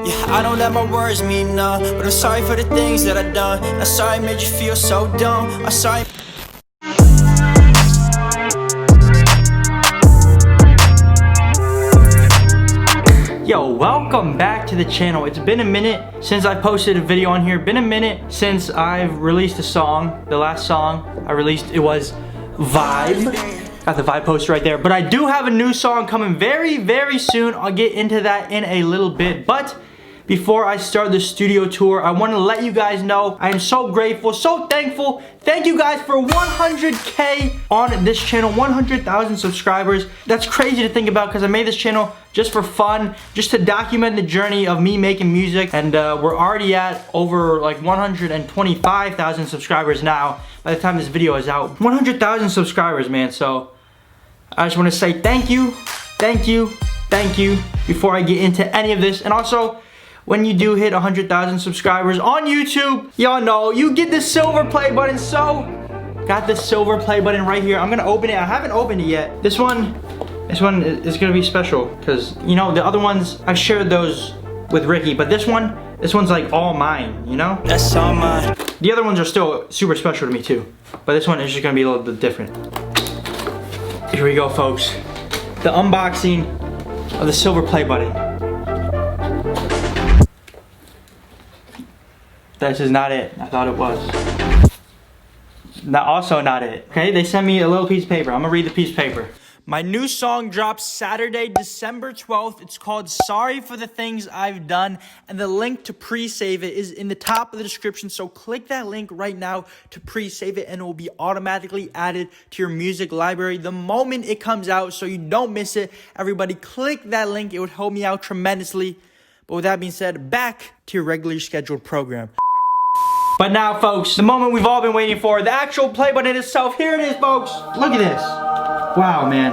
Yeah, I don't let my words mean none, but I'm sorry for the things that I done. I'm sorry I made you feel so dumb. I'm sorry. Yo, welcome back to the channel. It's been a minute since I posted a video on here. Been a minute since I've released a song. The last song I released, it was Vibe. Got the Vibe poster right there. But I do have a new song coming very, very soon. I'll get into that in a little bit. But before I start the studio tour, I want to let you guys know I am so grateful, so thankful. Thank you guys for 100K on this channel, 100,000 subscribers. That's crazy to think about because I made this channel just for fun, just to document the journey of me making music. And we're already at over like 125,000 subscribers now by the time this video is out. 100,000 subscribers, man. So I just want to say thank you, thank you, thank you before I get into any of this. And also, when you do hit 100,000 subscribers on YouTube, y'all know you get the silver play button. So, got the silver play button right here. I'm gonna open it. I haven't opened it yet. This one is gonna be special because, you know, the other ones, I've shared those with Ricky, but this one's like all mine, you know? That's all mine. The other ones are still super special to me too, but this one is just gonna be a little bit different. Here we go, folks. The unboxing of the silver play button. This is not it. I thought it was. Also not it. Okay, they sent me a little piece of paper. I'm gonna read the piece of paper. My new song drops Saturday, December 12th. It's called Sorry for the Things I've Done. And the link to pre-save it is in the top of the description. So click that link right now to pre-save it and it will be automatically added to your music library the moment it comes out so you don't miss it. Everybody click that link. It would help me out tremendously. But with that being said, back to your regularly scheduled program. But now, folks, the moment we've all been waiting for, the actual play button itself. Here it is, folks. Look at this. Wow, man.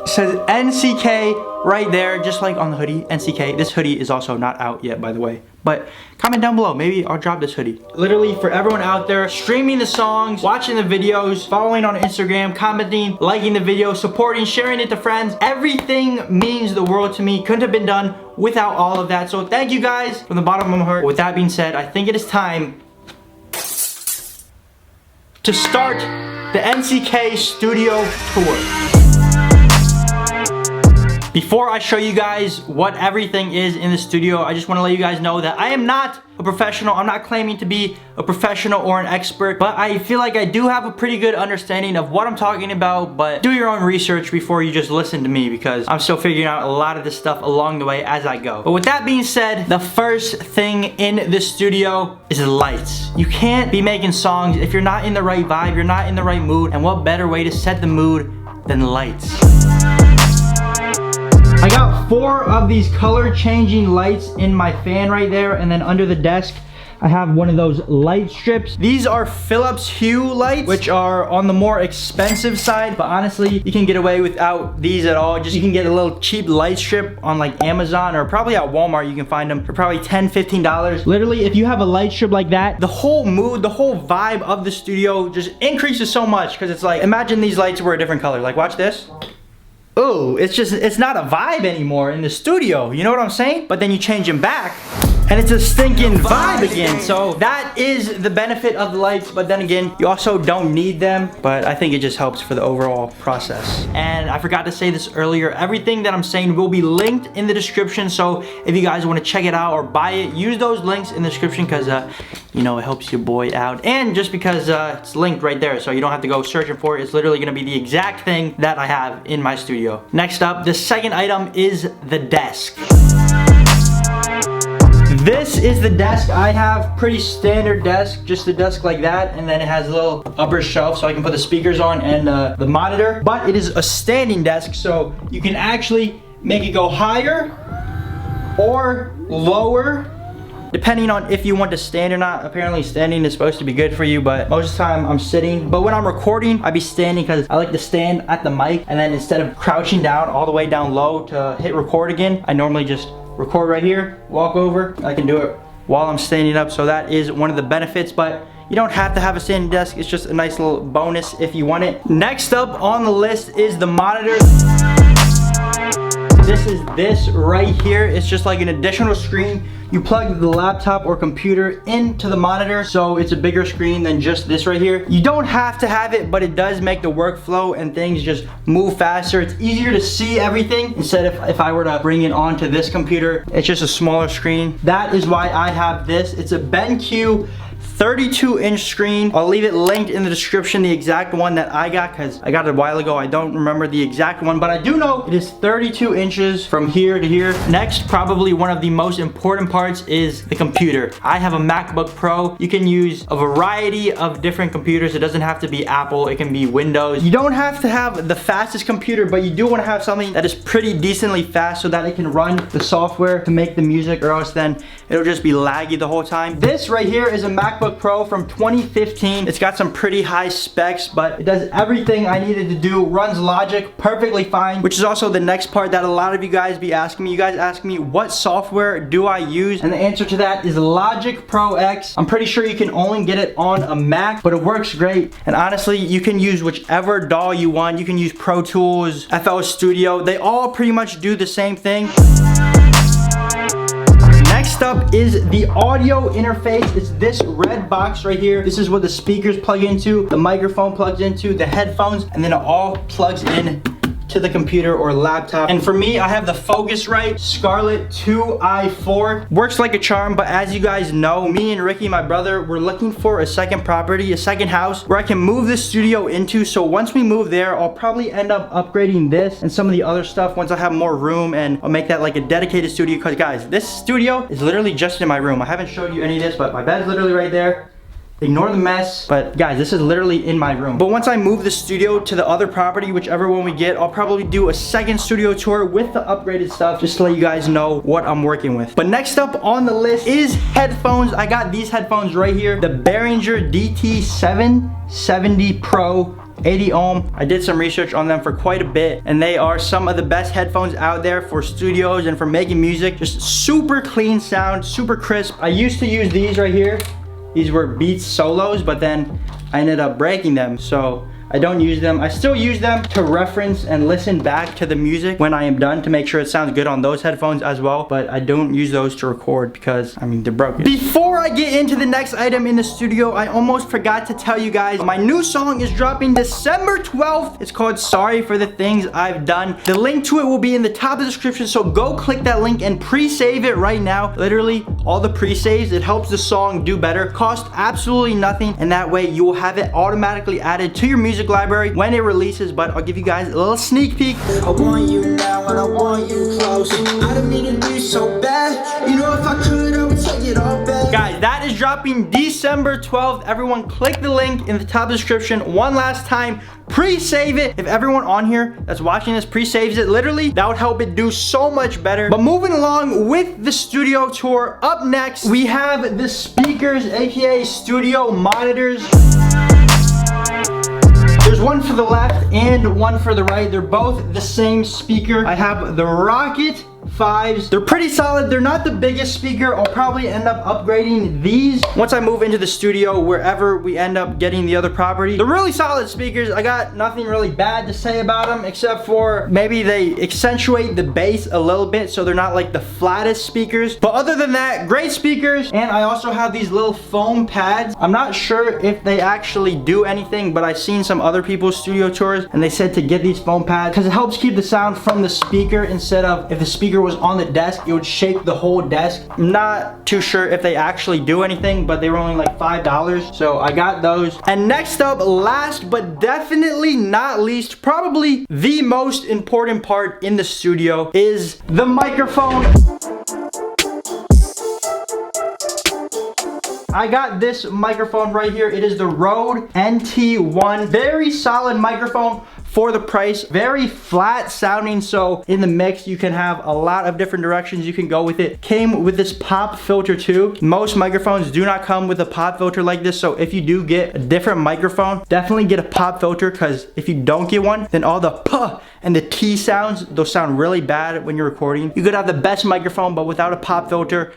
It says NCK right there, just like on the hoodie, NCK. This hoodie is also not out yet, by the way. But comment down below, maybe I'll drop this hoodie. Literally, for everyone out there, streaming the songs, watching the videos, following on Instagram, commenting, liking the video, supporting, sharing it to friends. Everything means the world to me. Couldn't have been done without all of that. So thank you guys from the bottom of my heart. With that being said, I think it is time to start the NCK studio tour. Before I show you guys what everything is in the studio, I just want to let you guys know that I am not a professional. I'm not claiming to be a professional or an expert, but I feel like I do have a pretty good understanding of what I'm talking about. But do your own research before you just listen to me because I'm still figuring out a lot of this stuff along the way as I go. But with that being said, the first thing in the studio is the lights. You can't be making songs if you're not in the right vibe, you're not in the right mood, and what better way to set the mood than lights? I got 4 of these color changing lights in my fan right there, and then under the desk I have one of those light strips. These are Philips Hue lights, which are on the more expensive side, but honestly you can get away without these at all. Just you can get a little cheap light strip on like Amazon or probably at Walmart. You can find them for probably $10-15. Literally, if you have a light strip like that, the whole mood, the whole vibe of the studio just increases so much, because it's like, imagine these lights were a different color. Like, watch this. Oh, it's not a vibe anymore in the studio, you know what I'm saying? But then you change them back and it's a stinking vibe again. So that is the benefit of the lights, but then again, you also don't need them, but I think it just helps for the overall process. And I forgot to say this earlier, everything that I'm saying will be linked in the description. So if you guys want to check it out or buy it, use those links in the description because you know, it helps your boy out. And just because it's linked right there, so you don't have to go searching for it. It's literally gonna be the exact thing that I have in my studio. Next up, the second item is the desk. This is the desk I have. Pretty standard desk, just a desk like that, and then it has a little upper shelf so I can put the speakers on and the monitor. But it is a standing desk, so you can actually make it go higher or lower, depending on if you want to stand or not. Apparently standing is supposed to be good for you, but most of the time I'm sitting. But when I'm recording, I be standing because I like to stand at the mic, and then instead of crouching down all the way down low to hit record again, I normally just record right here, walk over. I can do it while I'm standing up, so that is one of the benefits, but you don't have to have a standing desk. It's just a nice little bonus if you want it. Next up on the list is the monitor. This right here. It's just like an additional screen. You plug the laptop or computer into the monitor, so it's a bigger screen than just this right here. You don't have to have it, but it does make the workflow and things just move faster. It's easier to see everything instead of if I were to bring it onto this computer. It's just a smaller screen. That is why I have this. It's a BenQ 32-inch screen. I'll leave it linked in the description, the exact one that I got, because I got it a while ago. I don't remember the exact one, but I do know it is 32 inches from here to here. Next, probably one of the most important parts is the computer. I have a MacBook Pro. You can use a variety of different computers. It doesn't have to be Apple. It can be Windows. You don't have to have the fastest computer, but you do want to have something that is pretty decently fast so that it can run the software to make the music, or else then it'll just be laggy the whole time. This right here is a MacBook Pro from 2015. It's got some pretty high specs, but it does everything I needed to do. Runs Logic perfectly fine, which is also the next part that a lot of you guys be asking me. You guys ask me, what software do I use? And the answer to that is Logic Pro X. I'm pretty sure you can only get it on a Mac, but it works great. And honestly, you can use whichever DAW you want. You can use Pro Tools, FL Studio. They all pretty much do the same thing. Next up is the audio interface. It's this red box right here. This is what the speakers plug into, the microphone plugs into, the headphones, and then it all plugs in to the computer or laptop. And for me, I have the Focusrite Scarlett 2i4. Works like a charm, but as you guys know, me and Ricky, my brother, we're looking for a second property, a second house where I can move this studio into. So once we move there, I'll probably end up upgrading this and some of the other stuff once I have more room, and I'll make that like a dedicated studio. Because guys, this studio is literally just in my room. I haven't showed you any of this, but my bed's literally right there. Ignore the mess, but guys, this is literally in my room. But once I move the studio to the other property, whichever one we get, I'll probably do a second studio tour with the upgraded stuff, just to let you guys know what I'm working with. But next up on the list is headphones. I got these headphones right here, the Behringer DT770 Pro 80 ohm. I did some research on them for quite a bit, and they are some of the best headphones out there for studios and for making music. Just super clean sound, super crisp. I used to use these right here. These were Beats Solos, but then I ended up breaking them, so I don't use them. I still use them to reference and listen back to the music when I am done to make sure it sounds good on those headphones as well, but I don't use those to record because, I mean, they're broken. Before I get into the next item in the studio, I almost forgot to tell you guys, my new song is dropping December 12th. It's called Sorry for the Things I've Done. The link to it will be in the top of the description, so go click that link and pre-save it right now. Literally, all the pre-saves, it helps the song do better. Cost absolutely nothing, and that way you will have it automatically added to your music library when it releases. But I'll give you guys a little sneak peek. I want you now and I want you close. I don't mean to do so bad. You know, if I could, I would take it all back. Guys, that is dropping December 12th. Everyone click the link in the top of the description one last time. Pre-save it. If everyone on here that's watching this pre-saves it, literally, that would help it do so much better. But moving along with the studio tour, up next, we have the speakers, aka studio monitors. There's one for the left and one for the right. They're both the same speaker. I have the Rocket 5s. They're pretty solid. They're not the biggest speaker. I'll probably end up upgrading these once I move into the studio, wherever we end up getting the other property. They're really solid speakers. I got nothing really bad to say about them, except for maybe they accentuate the bass a little bit, so they're not like the flattest speakers. But other than that, great speakers. And I also have these little foam pads. I'm not sure if they actually do anything, but I've seen some other people's studio tours and they said to get these foam pads because it helps keep the sound from the speaker, instead of if the speaker was on the desk, it would shake the whole desk. I'm not too sure if they actually do anything, but they were only like $5, so I got those. And next up, last but definitely not least, probably the most important part in the studio is the microphone. I got this microphone right here. It is the Rode NT1. Very solid microphone for the price. Very flat sounding, so in the mix you can have a lot of different directions you can go with it. Came with this pop filter too. Most microphones do not come with a pop filter like this, so if you do get a different microphone, definitely get a pop filter, because if you don't get one, then all the puh and the T sounds, those sound really bad when you're recording. You could have the best microphone, but without a pop filter,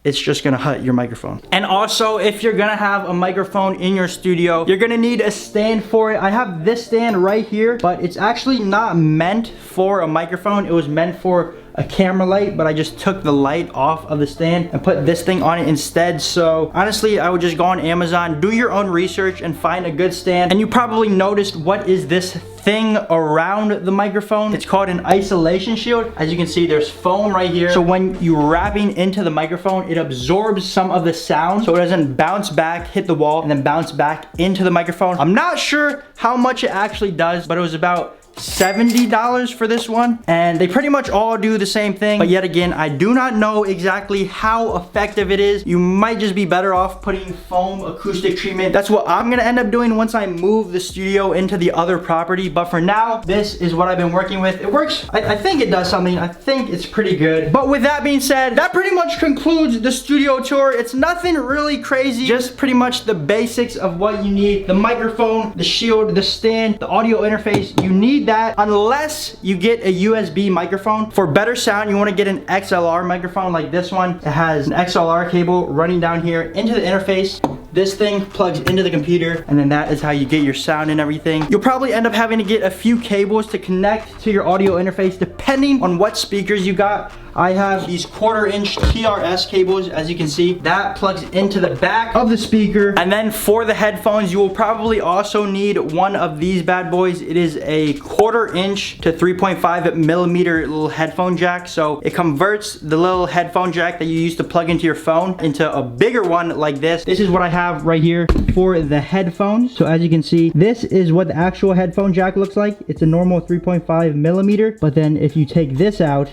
it's just gonna hurt your microphone. And also, if you're gonna have a microphone in your studio, you're gonna need a stand for it. I have this stand right here, but it's actually not meant for a microphone. It was meant for a camera light, but I just took the light off of the stand and put this thing on it instead. So honestly, I would just go on Amazon, do your own research, and find a good stand. And you probably noticed, what is this thing around the microphone? It's called an isolation shield. As you can see, there's foam right here. So when you're wrapping into the microphone, it absorbs some of the sound so it doesn't bounce back, hit the wall, and then bounce back into the microphone. I'm not sure how much it actually does, but it was about $70 for this one, and they pretty much all do the same thing. But yet again, I do not know exactly how effective it is. You might just be better off putting foam acoustic treatment. That's what I'm gonna end up doing once I move the studio into the other property. But for now, this is what I've been working with. It works. I think it does something. I think it's pretty good. But with that being said, that pretty much concludes the studio tour. It's nothing really crazy, just pretty much the basics of what you need: the microphone, the shield, the stand, the audio interface. You need that unless you get a USB microphone. For better sound, you want to get an XLR microphone like this one. It has an XLR cable running down here into the interface. This thing plugs into the computer, and then that is how you get your sound and everything. You'll probably end up having to get a few cables to connect to your audio interface depending on what speakers you got. I have these 1/4-inch TRS cables, as you can see. That plugs into the back of the speaker. And then for the headphones, you will probably also need one of these bad boys. It is a 1/4-inch to 3.5 millimeter little headphone jack. So it converts the little headphone jack that you use to plug into your phone into a bigger one like this. This is what I have right here for the headphones. So as you can see, this is what the actual headphone jack looks like. It's a normal 3.5 millimeter. But then if you take this out,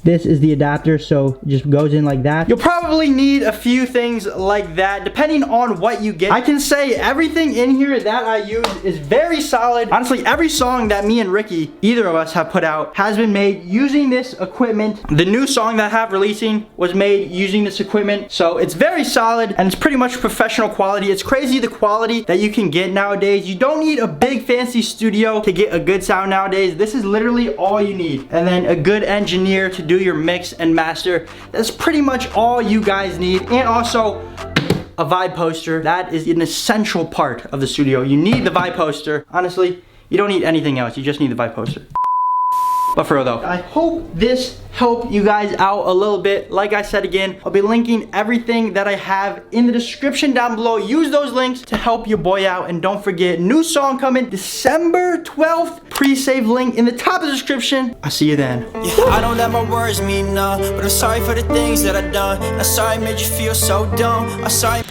this is the adapter, so it just goes in like that. You'll probably need a few things like that, depending on what you get. I can say everything in here that I use is very solid. Honestly, every song that me and Ricky, either of us, have put out has been made using this equipment. The new song that I have releasing was made using this equipment, so it's very solid, and it's pretty much professional quality. It's crazy the quality that you can get nowadays. You don't need a big fancy studio to get a good sound nowadays. This is literally all you need. And then a good engineer to do your mix and master. That's pretty much all you guys need. And also a vibe poster. That is an essential part of the studio. You need the vibe poster. Honestly, you don't need anything else. You just need the vibe poster. But for real though, I hope this helped you guys out a little bit. Like I said again, I'll be linking everything that I have in the description down below. Use those links to help your boy out. And don't forget, new song coming December 12th. Pre-save link in the top of the description. I'll see you then. Yeah, I don't let my words mean none, but I'm sorry for the things that I've done. I'm sorry I made you feel so dumb. I'm sorry.